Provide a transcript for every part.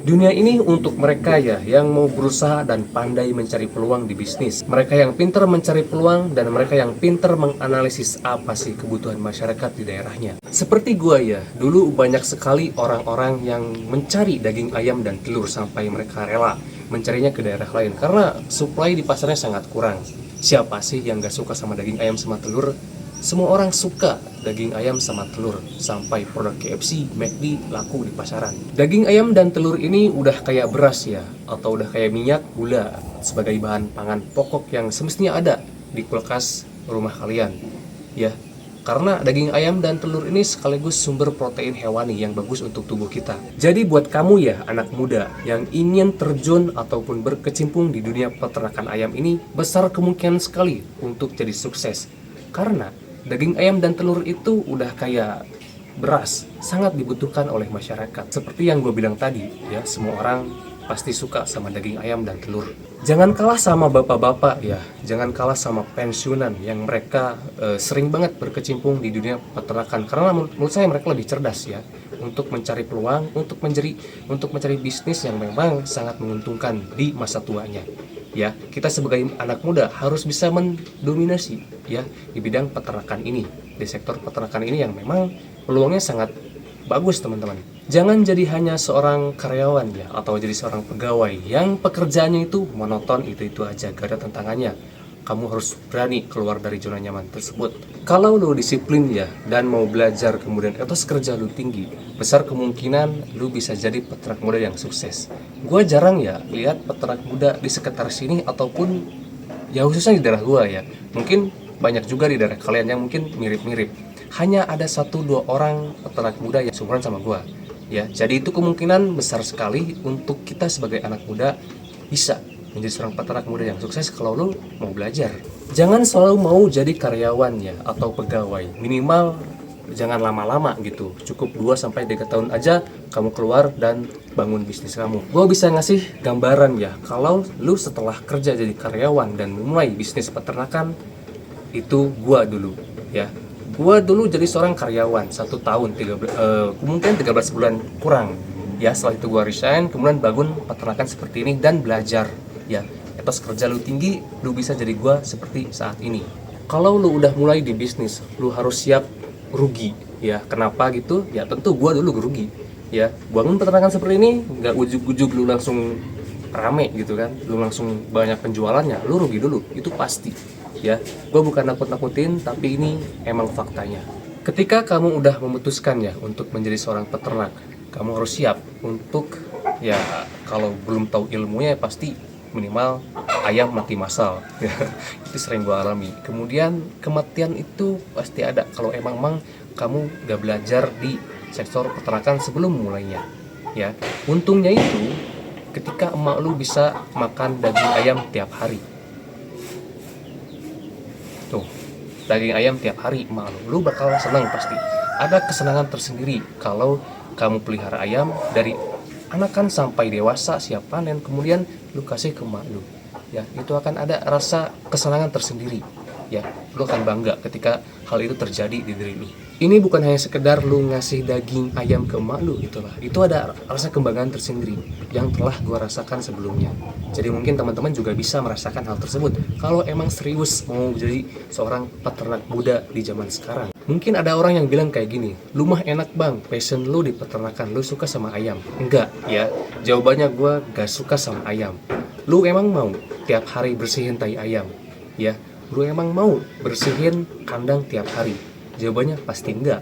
Dunia ini untuk mereka ya yang mau berusaha dan pandai mencari peluang di bisnis. Mereka yang pintar mencari peluang dan mereka yang pintar menganalisis apa sih kebutuhan masyarakat di daerahnya. Seperti gua ya, dulu banyak sekali orang-orang yang mencari daging ayam dan telur sampai mereka rela mencarinya ke daerah lain karena supply di pasarnya sangat kurang. Siapa sih yang gak suka sama daging ayam sama telur? Semua orang suka daging ayam sama telur, sampai produk KFC, McD laku di pasaran. Daging ayam dan telur ini udah kayak beras ya, atau udah kayak minyak, gula, sebagai bahan pangan pokok yang semestinya ada di kulkas rumah kalian. Ya, karena daging ayam dan telur ini sekaligus sumber protein hewani yang bagus untuk tubuh kita. Jadi buat kamu ya anak muda yang ingin terjun ataupun berkecimpung di dunia peternakan ayam ini, besar kemungkinan sekali untuk jadi sukses. Karena daging ayam dan telur itu udah kayak beras, sangat dibutuhkan oleh masyarakat. Seperti yang gue bilang tadi, ya semua orang pasti suka sama daging ayam dan telur. Jangan kalah sama bapak-bapak ya, jangan kalah sama pensiunan yang mereka sering banget berkecimpung di dunia peternakan. Karena menurut saya mereka lebih cerdas ya, untuk mencari peluang, untuk mencari bisnis yang memang sangat menguntungkan di masa tuanya. Ya, kita sebagai anak muda harus bisa mendominasi ya di bidang peternakan ini, di sektor peternakan ini yang memang peluangnya sangat bagus teman-teman. Jangan jadi hanya seorang karyawan ya, atau jadi seorang pegawai yang pekerjaannya itu monoton, itu aja, gak ada tantangannya. Kamu harus berani keluar dari zona nyaman tersebut. Kalau lo disiplin ya dan mau belajar, kemudian etos kerja lo tinggi, besar kemungkinan lo bisa jadi peternak muda yang sukses. Gue jarang ya lihat peternak muda di sekitar sini, ataupun ya khususnya di daerah gue ya. Mungkin banyak juga di daerah kalian yang mungkin mirip-mirip. Hanya ada 1-2 orang peternak muda yang seumuran sama gue. Ya, jadi itu kemungkinan besar sekali untuk kita sebagai anak muda bisa menjadi seorang peternak muda yang sukses kalau lo mau belajar. Jangan selalu mau jadi karyawan ya atau pegawai. Minimal jangan lama-lama gitu. Cukup 2-3 tahun aja kamu keluar dan bangun bisnis kamu. Gue bisa ngasih gambaran ya, kalau lo setelah kerja jadi karyawan dan mulai bisnis peternakan, itu gue dulu ya. Gue dulu jadi seorang karyawan 1 tahun, mungkin 13 bulan kurang. Ya, setelah itu gue resign, kemudian bangun peternakan seperti ini dan belajar. Ya, etos kerja lu tinggi, lu bisa jadi gua seperti saat ini. Kalau lu udah mulai di bisnis, lu harus siap rugi. Ya, kenapa gitu? Ya tentu gua dulu rugi. Ya, bangun peternakan seperti ini, nggak ujuk-ujuk lu langsung rame gitu kan, lu langsung banyak penjualannya, lu rugi dulu, itu pasti. Ya, gua bukan nakut-nakutin, tapi ini emang faktanya. Ketika kamu udah memutuskan ya untuk menjadi seorang peternak, kamu harus siap untuk ya kalau belum tahu ilmunya ya pasti minimal ayam mati massal. Itu sering gue alami. Kemudian kematian itu pasti ada kalau emang kamu gak belajar di sektor peternakan sebelum mulainya. Ya, untungnya itu ketika emak lu bisa makan daging ayam tiap hari. Tuh, daging ayam tiap hari emak lu bakal senang pasti. Ada kesenangan tersendiri kalau kamu pelihara ayam dari anakan sampai dewasa siap panen, kemudian lu kasih ke emak lu. Ya, itu akan ada rasa kesenangan tersendiri. Ya, lu akan bangga ketika hal itu terjadi di diri lu. Ini bukan hanya sekedar lu ngasih daging ayam ke emak lu itulah. Itu ada rasa kebanggaan tersendiri yang telah gua rasakan sebelumnya. Jadi mungkin teman-teman juga bisa merasakan hal tersebut kalau emang serius mau jadi seorang peternak muda di zaman sekarang. Mungkin ada orang yang bilang kayak gini, lu mah enak bang, passion lu di peternakan, lu suka sama ayam. Enggak ya, jawabannya gue gak suka sama ayam. Lu emang mau tiap hari bersihin tai ayam? Ya, lu emang mau bersihin kandang tiap hari? Jawabannya pasti enggak.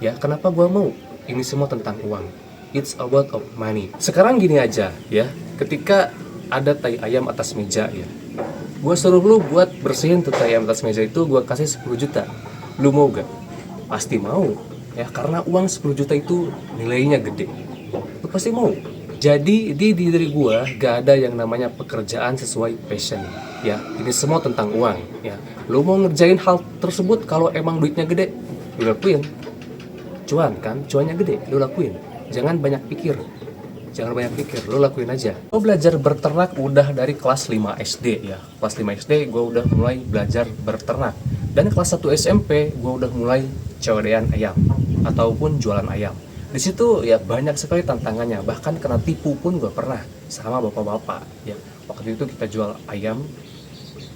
Ya, kenapa gue mau? Ini semua tentang uang. It's about of money. Sekarang gini aja ya, ketika ada tai ayam atas meja ya, gue suruh lu buat bersihin tuh tai ayam atas meja itu, gue kasih 10 juta. Lu mau gak? Pasti mau ya, karena uang 10 juta itu nilainya gede. Lu pasti mau. Jadi di diri gua gak ada yang namanya pekerjaan sesuai passion ya. Ini semua tentang uang ya. Lu mau ngerjain hal tersebut kalau emang duitnya gede, lu lakuin. Cuan kan, cuannya gede, lu lakuin. Jangan banyak pikir, lu lakuin aja. Gue belajar berternak udah dari kelas 5 SD ya. Kelas 5 SD gue udah mulai belajar berternak. Dan kelas 1 SMP gue udah mulai cewedean ayam ataupun jualan ayam. Di Di situ ya banyak sekali tantangannya, bahkan kena tipu pun gue pernah sama bapak-bapak ya. Waktu itu kita jual ayam,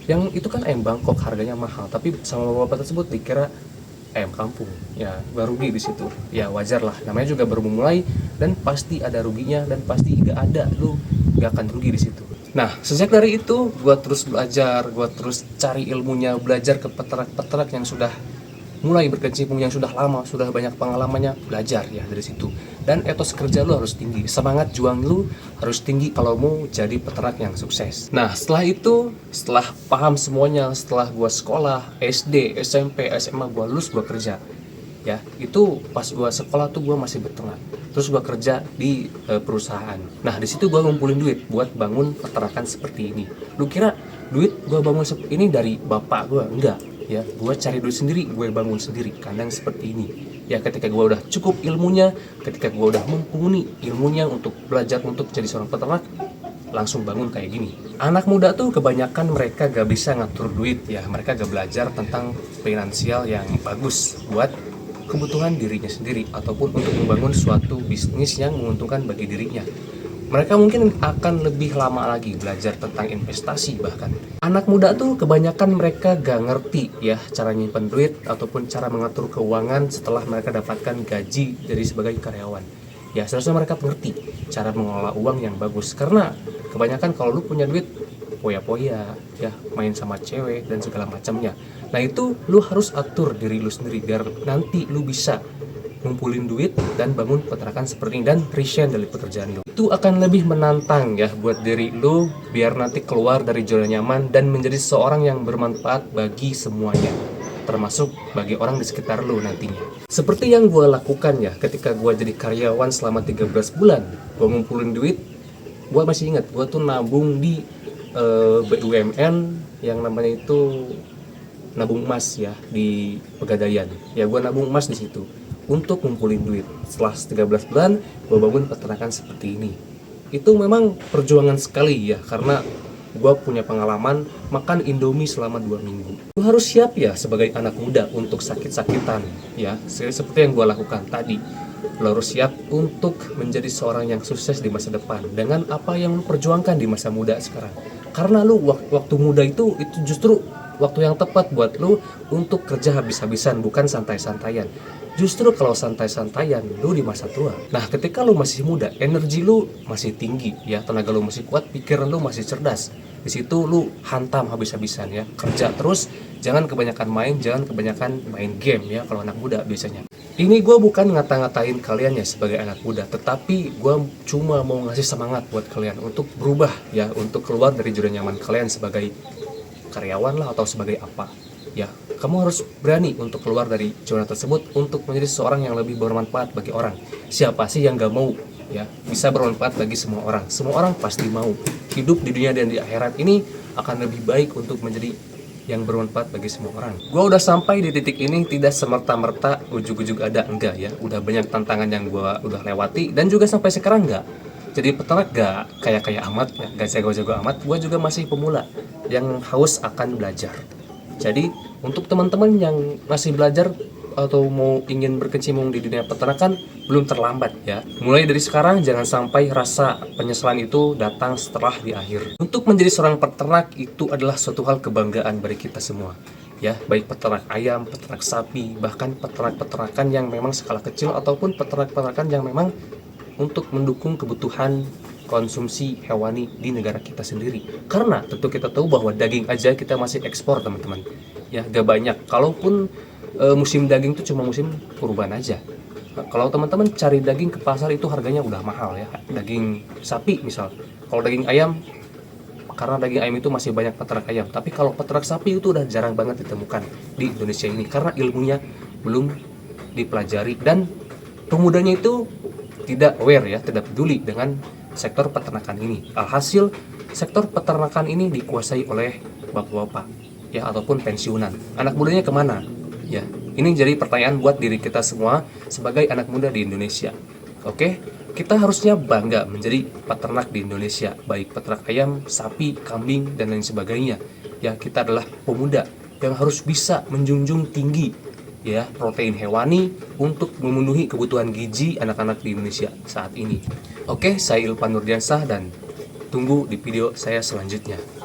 yang itu kan ayam Bangkok, harganya mahal, tapi sama bapak-bapak tersebut dikira ayam kampung. Ya gue rugi di situ. Ya wajar lah, namanya juga baru memulai, dan pasti ada ruginya, dan pasti gak ada lu gak akan rugi di situ. Nah, sejak dari itu gue terus belajar, gue terus cari ilmunya, belajar ke peternak-peternak yang sudah mulai berkecimpung, yang sudah lama, sudah banyak pengalamannya, belajar ya dari situ. Dan etos kerja lu harus tinggi, semangat juang lu harus tinggi kalau mau jadi peternak yang sukses. Nah, setelah itu, setelah paham semuanya, setelah gua sekolah SD, SMP, SMA, gua lulus, gua kerja. Ya, itu pas gua sekolah tuh gua masih beternak. Terus gua kerja di perusahaan. Nah, di situ gua ngumpulin duit buat bangun peternakan seperti ini. Lu kira duit gua bangun ini dari bapak gua? Enggak. Ya, gue cari duit sendiri, gue bangun sendiri kandang seperti ini. Ya, ketika gue udah cukup ilmunya, ketika gue udah mumpuni ilmunya untuk belajar untuk jadi seorang peternak, langsung bangun kayak gini. Anak muda tuh kebanyakan mereka gak bisa ngatur duit ya, mereka gak belajar tentang finansial yang bagus buat kebutuhan dirinya sendiri ataupun untuk membangun suatu bisnis yang menguntungkan bagi dirinya. Mereka mungkin akan lebih lama lagi belajar tentang investasi bahkan. Anak muda tuh kebanyakan mereka gak ngerti ya cara nyimpen duit ataupun cara mengatur keuangan setelah mereka dapatkan gaji dari sebagai karyawan. Ya seharusnya mereka mengerti cara mengelola uang yang bagus, karena kebanyakan kalau lu punya duit poya-poya ya, main sama cewek dan segala macamnya. Nah itu lu harus atur diri lu sendiri biar nanti lu bisa ngumpulin duit dan bangun peternakan seperti ini dan resign dari pekerjaan lu. Itu akan lebih menantang ya buat diri lu biar nanti keluar dari zona nyaman dan menjadi seorang yang bermanfaat bagi semuanya, termasuk bagi orang di sekitar lu nantinya. Seperti yang gue lakukan ya ketika gue jadi karyawan selama 13 bulan, gue ngumpulin duit. Gue masih ingat, gue tuh nabung di BUMN yang namanya itu nabung emas ya di Pegadaian. Ya gue nabung emas di situ untuk ngumpulin duit. Setelah 13 bulan gue bangun peternakan seperti ini. Itu memang perjuangan sekali ya, karena gue punya pengalaman makan Indomie selama 2 minggu. Lu harus siap ya sebagai anak muda untuk sakit-sakitan ya, seperti yang gue lakukan tadi. Lu harus siap untuk menjadi seorang yang sukses di masa depan dengan apa yang lu perjuangkan di masa muda sekarang. Karena lu waktu muda itu justru waktu yang tepat buat lu untuk kerja habis-habisan, bukan santai-santaian. Justru kalau santai-santaian lu di masa tua. Nah, ketika lu masih muda, energi lu masih tinggi ya, tenaga lu masih kuat, pikiran lu masih cerdas. Di situ lu hantam habis-habisan ya. Kerja terus, jangan kebanyakan main, jangan kebanyakan main game ya kalau anak muda biasanya. Ini gue bukan ngata-ngatain kalian ya sebagai anak muda, tetapi gue cuma mau ngasih semangat buat kalian untuk berubah ya, untuk keluar dari zona nyaman kalian sebagai karyawan lah atau sebagai apa. Ya, kamu harus berani untuk keluar dari zona tersebut untuk menjadi seorang yang lebih bermanfaat bagi orang. Siapa sih yang gak mau ya bisa bermanfaat bagi semua orang? Semua orang pasti mau. Hidup di dunia dan di akhirat ini akan lebih baik untuk menjadi yang bermanfaat bagi semua orang. Gua udah sampai di titik ini tidak semerta-merta ujug-ujug ada, enggak ya. Udah banyak tantangan yang gua udah lewati dan juga sampai sekarang enggak. Jadi peternak gak kaya-kaya amat ya, gak jago-jago amat. Gua juga masih pemula yang haus akan belajar. Jadi untuk teman-teman yang masih belajar atau mau ingin berkecimpung di dunia peternakan, belum terlambat ya. Mulai dari sekarang jangan sampai rasa penyesalan itu datang setelah di akhir. Untuk menjadi seorang peternak itu adalah suatu hal kebanggaan bagi kita semua. Ya, baik peternak ayam, peternak sapi, bahkan peternak-peternakan yang memang skala kecil ataupun peternak-peternakan yang memang untuk mendukung kebutuhan konsumsi hewani di negara kita sendiri. Karena tentu kita tahu bahwa daging aja kita masih ekspor teman-teman. Ya, gak banyak. Kalaupun musim daging itu cuma musim kurban aja. Nah, kalau teman-teman cari daging ke pasar itu harganya udah mahal ya. Daging sapi misal. Kalau daging ayam, karena daging ayam itu masih banyak peternak ayam. Tapi kalau peternak sapi itu udah jarang banget ditemukan di Indonesia ini karena ilmunya belum dipelajari dan pemudanya itu tidak aware ya, tidak peduli dengan sektor peternakan ini. Alhasil sektor peternakan ini dikuasai oleh bapak-bapak ya ataupun pensiunan. Anak mudanya kemana? Ya, ini jadi pertanyaan buat diri kita semua sebagai anak muda di Indonesia. Oke, kita harusnya bangga menjadi peternak di Indonesia, baik peternak ayam, sapi, kambing dan lain sebagainya. Ya, kita adalah pemuda yang harus bisa menjunjung tinggi ya protein hewani untuk memenuhi kebutuhan gizi anak-anak di Indonesia saat ini. Oke, saya Ilvan Nurdiansah dan tunggu di video saya selanjutnya.